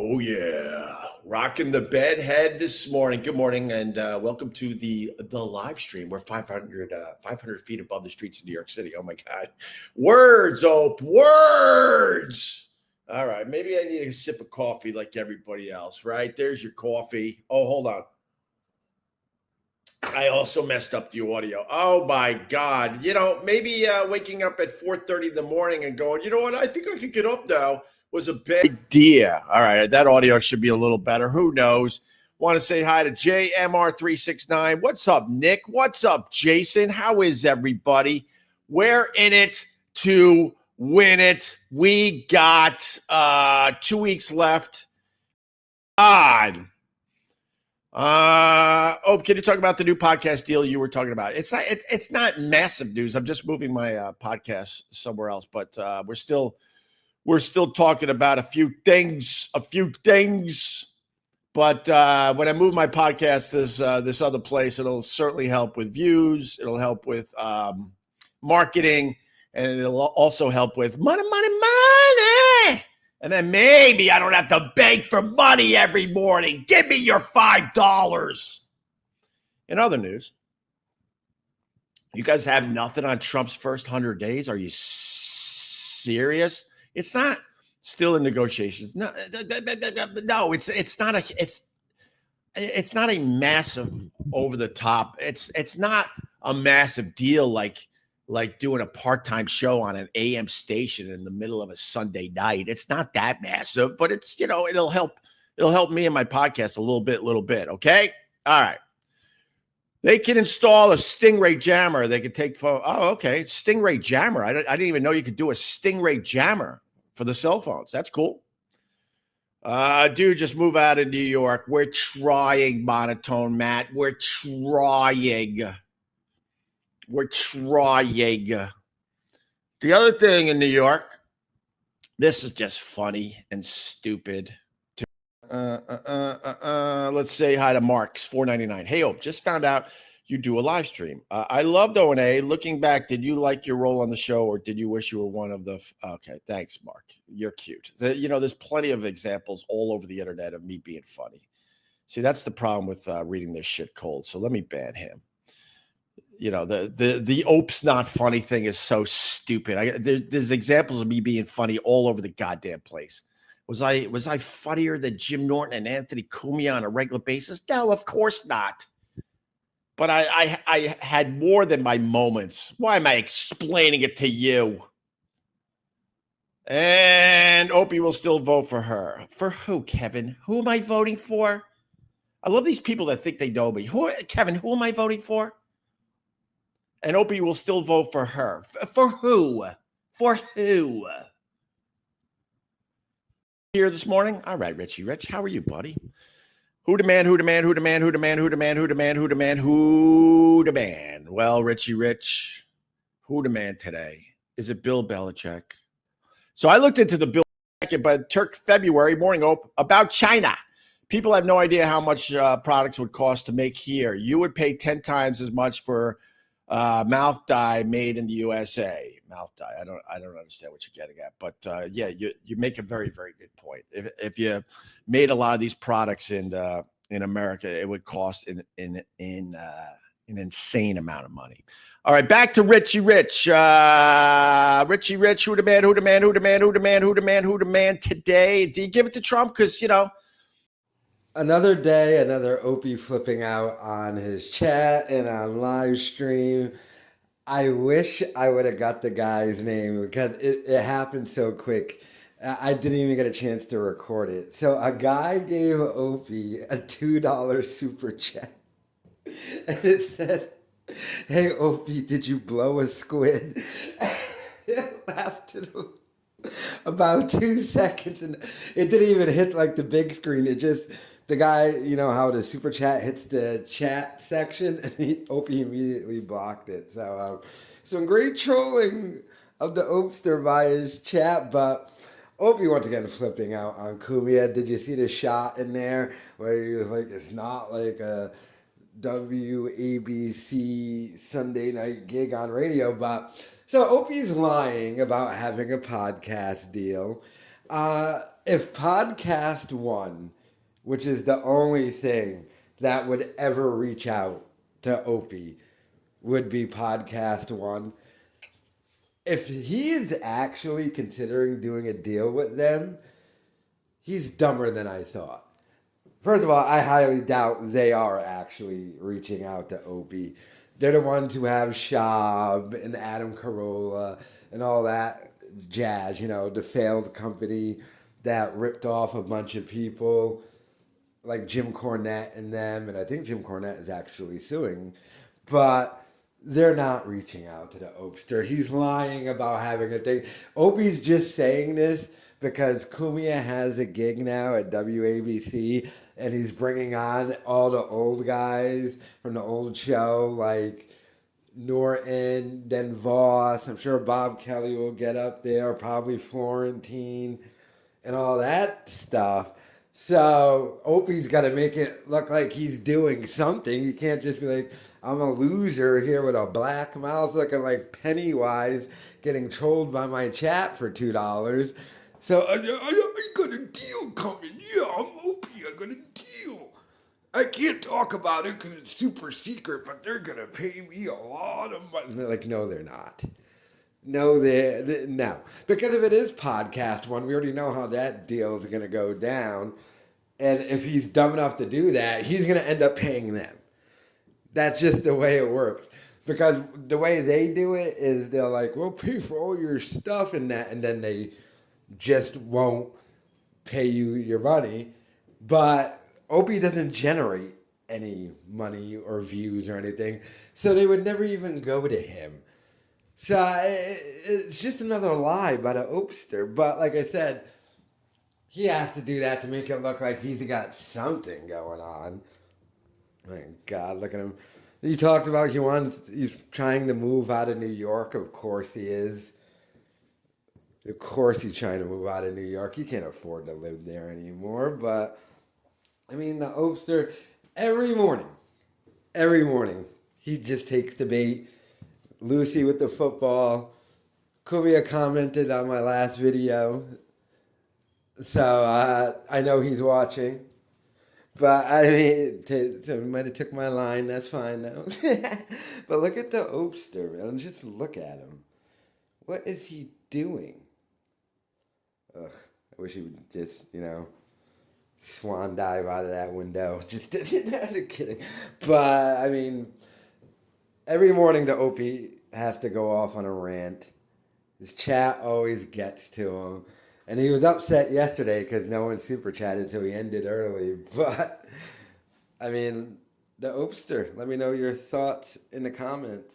Oh yeah, rocking the bed head this morning. Good morning, and welcome to the live stream. We're 500 feet above the streets of New York City. Oh my God, words, words. All right, maybe I need a sip of coffee like everybody else. Right there's your coffee. Oh, hold on. I also messed up the audio. Oh my God. Maybe waking up at 4:30 in the morning and going, you know what? I think I could get up now was a bad idea. All right. That audio should be a little better. Who knows? Want to say hi to JMR369. What's up, Nick? What's up, Jason? How is everybody? We're in it to win it. We got 2 weeks left. On. Can you talk about the new podcast deal you were talking about? It's not massive news. I'm just moving my podcast somewhere else, but we're still talking about a few things. But when I move my podcast this other place, it'll certainly help with views. It'll help with marketing, and it'll also help with money. And then maybe I don't have to beg for money every morning. Give me your $5. In other news, you guys have nothing on Trump's first 100 days? Are you serious? It's not still in negotiations. No, it's not a massive over the top. It's not a massive deal like doing a part-time show on an AM station in the middle of a Sunday night. It's not that massive, but it's, it'll help me and my podcast a little bit. Okay. All right. They can install a Stingray jammer. They could take phone. Oh, okay. Stingray jammer. I didn't even know you could do a Stingray jammer for the cell phones. That's cool. Dude, just move out of New York. We're trying, Monotone Matt. We're trying. The other thing in New York, this is just funny and stupid. Let's say hi to Marks, $4.99. Hey, Ope, just found out you do a live stream. I loved O&A. Looking back, did you like your role on the show, or did you wish you were one of the? Okay, thanks, Mark. You're cute. There's plenty of examples all over the internet of me being funny. See, that's the problem with reading this shit cold. So let me ban him. The Ope's not funny thing is so stupid. There's examples of me being funny all over the goddamn place. Was I funnier than Jim Norton and Anthony Cumia on a regular basis? No, of course not. But I had more than my moments. Why am I explaining it to you? And Opie will still vote for her. For who, Kevin? Who am I voting for? I love these people that think they know me. Kevin, who am I voting for? And Opie will still vote for her. For who? For who? Here this morning? All right, Richie Rich. How are you, buddy? Who the man? Well, Richie Rich, who the man today? Is it Bill Belichick? So I looked into the Bill Belichick, but Turk February morning about China. People have no idea how much products would cost to make here. You would pay 10 times as much for mouth dye made in the USA. Mouth dye. I don't understand what you're getting at, but yeah, you make a very, very good point. If you made a lot of these products in America, it would cost an insane amount of money. All right, back to Richie Rich. Richie Rich, who the man today? Do you give it to Trump? Because Another day, another Opie flipping out on his chat and on live stream. I wish I would have got the guy's name because it happened so quick. I didn't even get a chance to record it. So a guy gave Opie a $2 super chat. And it said, "Hey Opie, did you blow a squid?" It lasted about 2 seconds and it didn't even hit like the big screen. It just, the guy, how the super chat hits the chat section, and Opie immediately blocked it. So some great trolling of the Opester by his chat, but Opie once again flipping out on Cumia. Did you see the shot in there where he was like, it's not like a WABC Sunday night gig on radio, but so Opie's lying about having a podcast deal. If Podcast One, which is the only thing that would ever reach out to Opie, would be Podcast One. If he is actually considering doing a deal with them, he's dumber than I thought. First of all, I highly doubt they are actually reaching out to Opie. They're the ones who have Schaub and Adam Carolla and all that jazz, the failed company that ripped off a bunch of people like Jim Cornette and them. And I think Jim Cornette is actually suing. But they're not reaching out to the Opster. He's lying about having a thing. Opie's just saying this because Cumia has a gig now at WABC, and he's bringing on all the old guys from the old show, like Norton, then Voss. I'm sure Bob Kelly will get up there, probably Florentine, and all that stuff. So Opie's got to make it look like he's doing something. You can't just be like, I'm a loser here with a black mouth looking like Pennywise getting trolled by my chat for $2. So I got a deal coming. Yeah, I'm Opie. I got a deal. I can't talk about it because it's super secret, but they're going to pay me a lot of money. And they're like, no, they're not. No, no. Because if it is Podcast One, we already know how that deal is going to go down. And if he's dumb enough to do that, he's going to end up paying them. That's just the way it works. Because the way they do it is they're like, we'll pay for all your stuff and that. And then they just won't pay you your money. But Opie doesn't generate any money or views or anything. So they would never even go to him. So it's just another lie by the Opster. But like I said, he has to do that to make it look like he's got something going on. My God, look at him. He talked about he's trying to move out of New York. Of course he is. Of course he's trying to move out of New York. He can't afford to live there anymore. But, I mean, the Opster, every morning, he just takes the bait. Lucy with the football. Cumia commented on my last video. So I know he's watching. But I mean, might have took my line. That's fine now. But look at the Opster, man. Just look at him. What is he doing? Ugh. I wish he would just, swan dive out of that window. Just kidding. But I mean, every morning the Opie has to go off on a rant. His chat always gets to him. And he was upset yesterday because no one super chatted, so he ended early. But, I mean, the Opster, let me know your thoughts in the comments.